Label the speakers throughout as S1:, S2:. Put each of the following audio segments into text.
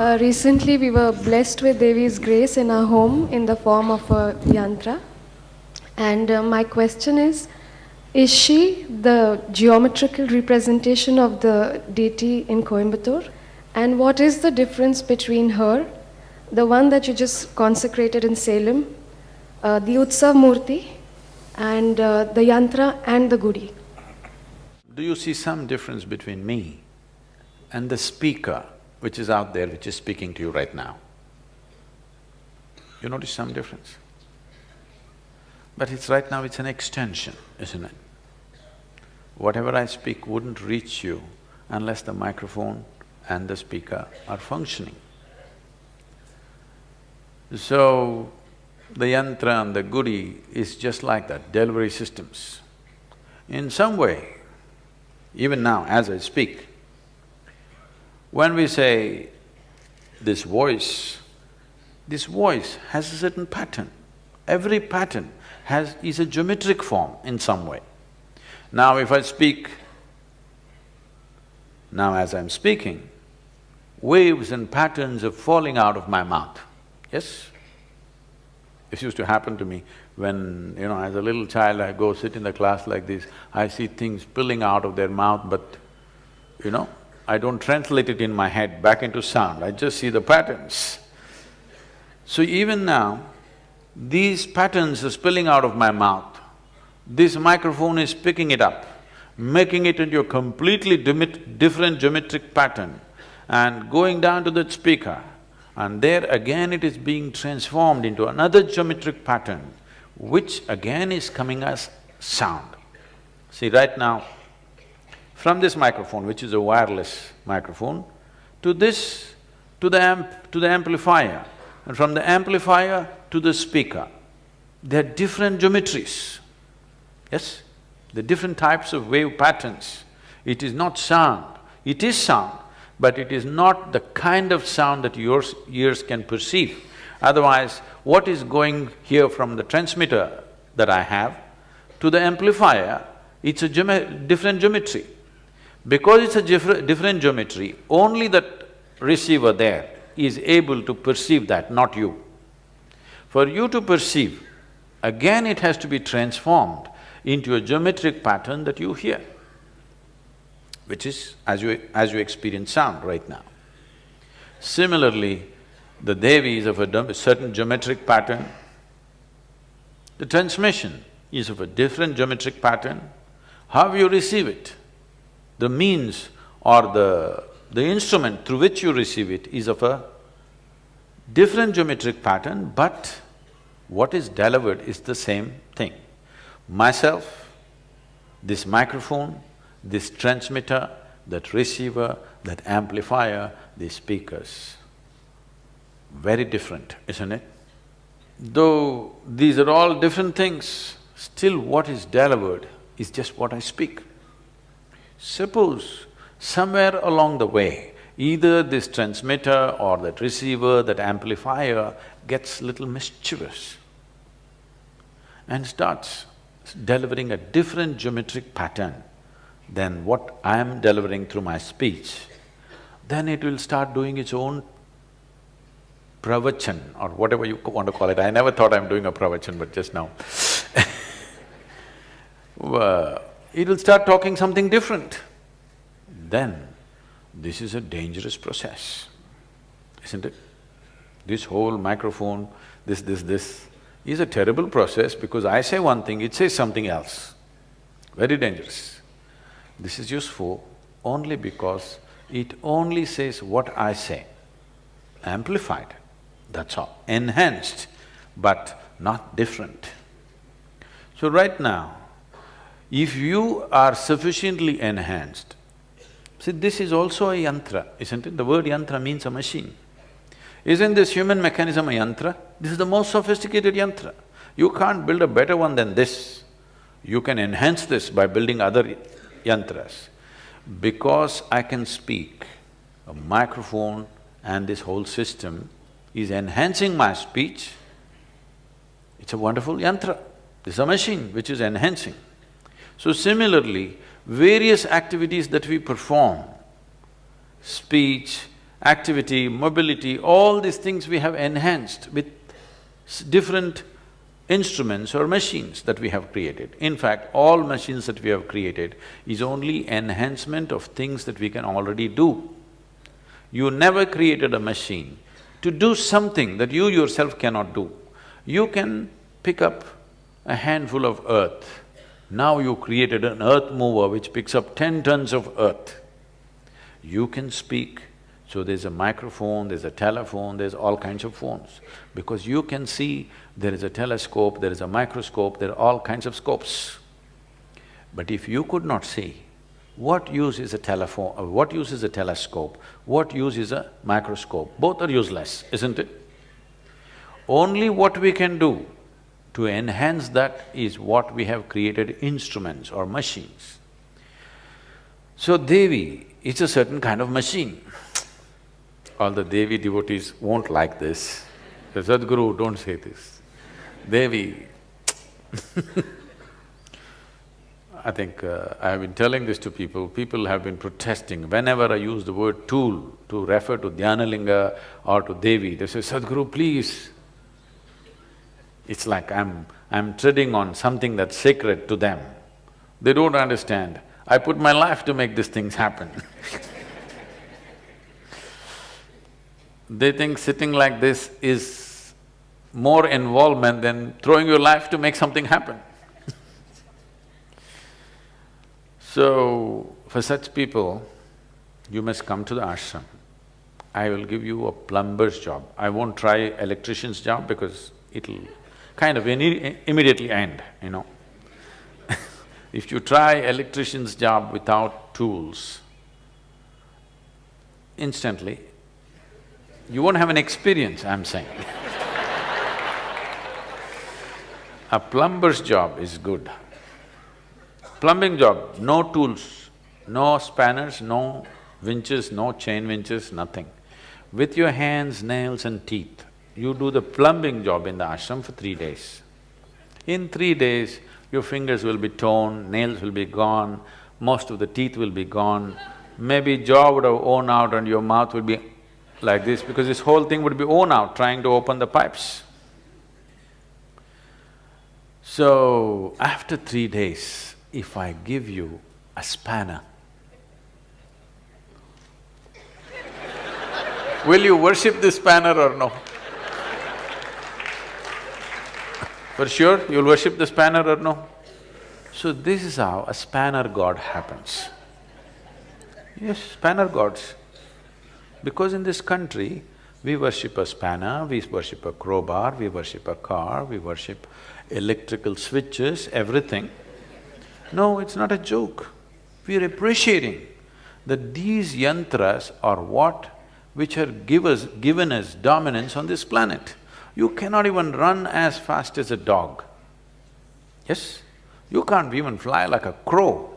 S1: Recently, we were blessed with Devi's grace in our home in the form of a yantra. And my question is she the geometrical representation of the deity in Coimbatore? And what is the difference between her, the one that you just consecrated in Salem, the Utsav Murti, and the yantra and the Gudi?
S2: Do you see some difference between me and the speaker which is out there, which is speaking to you right now? You notice some difference? But it's right now, it's an extension, isn't it? Whatever I speak wouldn't reach you unless the microphone and the speaker are functioning. So, the yantra and the gudi is just like that, delivery systems. In some way, even now as I speak, when we say this voice has a certain pattern. Every pattern is a geometric form in some way. Now if I speak, now as I'm speaking, waves and patterns are falling out of my mouth, yes? This used to happen to me when, as a little child I go sit in the class like this, I see things spilling out of their mouth, but I don't translate it in my head back into sound, I just see the patterns. So even now, these patterns are spilling out of my mouth. This microphone is picking it up, making it into a completely different geometric pattern and going down to that speaker. And there again it is being transformed into another geometric pattern, which again is coming as sound. See, right now, from this microphone, which is a wireless microphone, to this, to the amplifier, and from the amplifier to the speaker, there are different geometries, yes? There are different types of wave patterns. It is not sound, it is sound, but it is not the kind of sound that your ears can perceive. Otherwise, what is going here from the transmitter that I have to the amplifier, it's a different geometry. Because it's a different geometry, only that receiver there is able to perceive that, not you. For you to perceive, again it has to be transformed into a geometric pattern that you hear, which is as you experience sound right now. Similarly, the Devi is of a certain geometric pattern, the transmission is of a different geometric pattern. How you receive it, the means or the instrument through which you receive it is of a different geometric pattern, but what is delivered is the same thing. Myself, this microphone, this transmitter, that receiver, that amplifier, these speakers. Very different, isn't it? Though these are all different things, still what is delivered is just what I speak. Suppose somewhere along the way, either this transmitter or that receiver, that amplifier gets little mischievous and starts delivering a different geometric pattern than what I am delivering through my speech, then it will start doing its own pravachan or whatever you want to call it. I never thought I'm doing a pravachan, but just now it will start talking something different. Then, this is a dangerous process, isn't it? This whole microphone, this is a terrible process because I say one thing, it says something else. Very dangerous. This is useful only because it only says what I say, amplified, that's all, enhanced, but not different. So right now, if you are sufficiently enhanced, see, this is also a yantra, isn't it? The word yantra means a machine. Isn't this human mechanism a yantra? This is the most sophisticated yantra. You can't build a better one than this. You can enhance this by building other yantras. Because I can speak, a microphone and this whole system is enhancing my speech, it's a wonderful yantra. This is a machine which is enhancing. So similarly, various activities that we perform, speech activity, mobility, all these things we have enhanced with different instruments or machines that we have created. In fact, all machines that we have created is only enhancement of things that we can already do. You never created a machine to do something that you yourself cannot do. You can pick up a handful of earth. Now you created an earth mover which picks up 10 tons of earth. You can speak, so there's a microphone, there's a telephone, there's all kinds of phones. Because you can see, there is a telescope, there is a microscope, there are all kinds of scopes. But if you could not see, what use is a telephone, or what use is a telescope, what use is a microscope? Both are useless, isn't it? Only what we can do to enhance that is what we have created, instruments or machines. So Devi is a certain kind of machine. All the Devi devotees won't like this. The Sadhguru, don't say this. Devi I think I have been telling this to people, people have been protesting. Whenever I use the word tool to refer to Dhyanalinga or to Devi, they say, Sadhguru, please. It's like I'm treading on something that's sacred to them. They don't understand. I put my life to make these things happen. They think sitting like this is more involvement than throwing your life to make something happen. So, for such people, you must come to the ashram. I will give you a plumber's job. I won't try electrician's job because it'll kind of immediately end, you know. If you try electrician's job without tools, instantly, you won't have an experience, I'm saying. A plumber's job is good. Plumbing job, no tools, no spanners, no winches, no chain winches, nothing. With your hands, nails and teeth, you do the plumbing job in the ashram for 3 days. In 3 days, your fingers will be torn, nails will be gone, most of the teeth will be gone, maybe jaw would have worn out and your mouth would be like this because this whole thing would be worn out trying to open the pipes. So, after 3 days, if I give you a spanner, will you worship this spanner or no? For sure, you'll worship the spanner or no? So this is how a spanner god happens. Yes, spanner gods. Because in this country, we worship a spanner, we worship a crowbar, we worship a car, we worship electrical switches, everything. No, it's not a joke. We're appreciating that these yantras are what which are given us dominance on this planet. You cannot even run as fast as a dog. Yes? You can't even fly like a crow.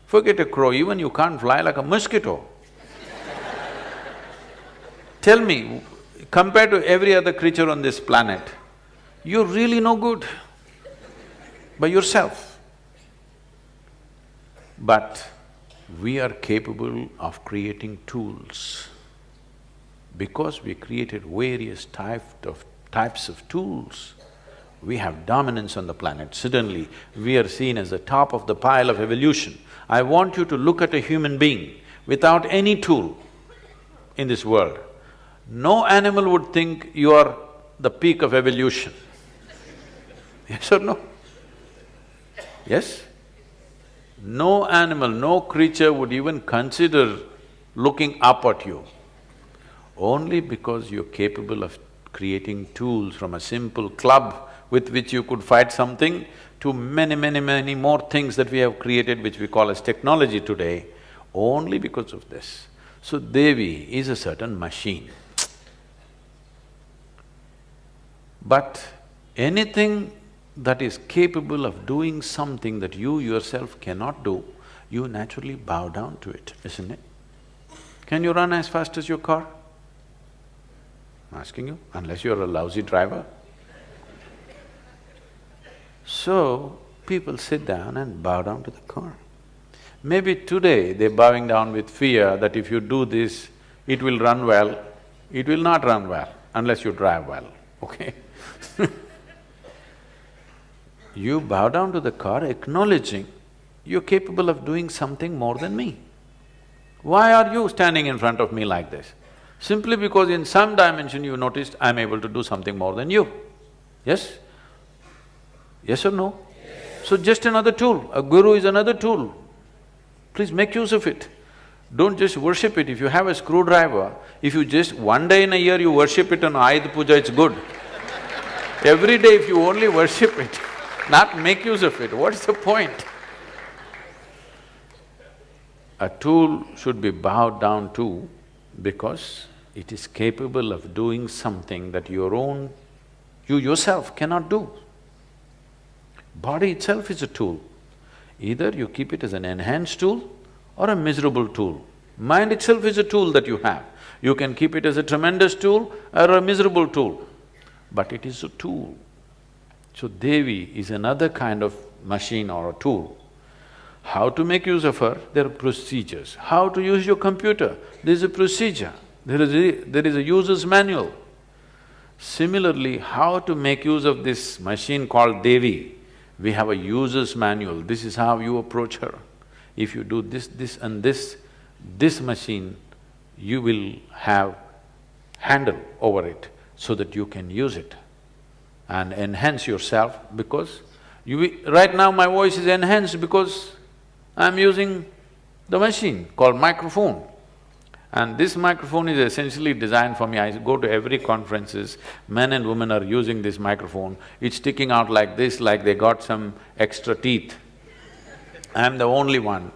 S2: Forget a crow, even you can't fly like a mosquito. Tell me, compared to every other creature on this planet, you're really no good by yourself. But we are capable of creating tools. Because we created various types of tools, we have dominance on the planet. Suddenly, we are seen as the top of the pile of evolution. I want you to look at a human being without any tool in this world. No animal would think you are the peak of evolution. Yes or no? Yes? No animal, no creature would even consider looking up at you. Only because you're capable of creating tools from a simple club with which you could fight something to many more things that we have created which we call as technology today, only because of this. So Devi is a certain machine. But anything that is capable of doing something that you yourself cannot do, you naturally bow down to it, isn't it? Can you run as fast as your car? I'm asking you, unless you're a lousy driver. So, people sit down and bow down to the car. Maybe today they're bowing down with fear that if you do this, It will run well, it will not run well unless you drive well, okay? You bow down to the car acknowledging you're capable of doing something more than me. Why are you standing in front of me like this? Simply because in some dimension you noticed I'm able to do something more than you. Yes? Yes or no? Yes. So just another tool. A guru is another tool. Please make use of it. Don't just worship it. If you have a screwdriver, if you just one day in a year you worship it on Ayuda Puja, it's good. Every day if you only worship it, not make use of it, what's the point? A tool should be bowed down to because it is capable of doing something that you yourself cannot do. Body itself is a tool. Either you keep it as an enhanced tool or a miserable tool. Mind itself is a tool that you have. You can keep it as a tremendous tool or a miserable tool, but it is a tool. So Devi is another kind of machine or a tool. How to make use of her? There are procedures. How to use your computer? There is a procedure. There is a user's manual. Similarly, how to make use of this machine called Devi? We have a user's manual. This is how you approach her. If you do this, this and this machine, you will have handle over it so that you can use it and enhance yourself because right now my voice is enhanced because I'm using the machine called microphone. And this microphone is essentially designed for me. I go to every conferences, men and women are using this microphone. It's sticking out like this, like they got some extra teeth. I'm the only one.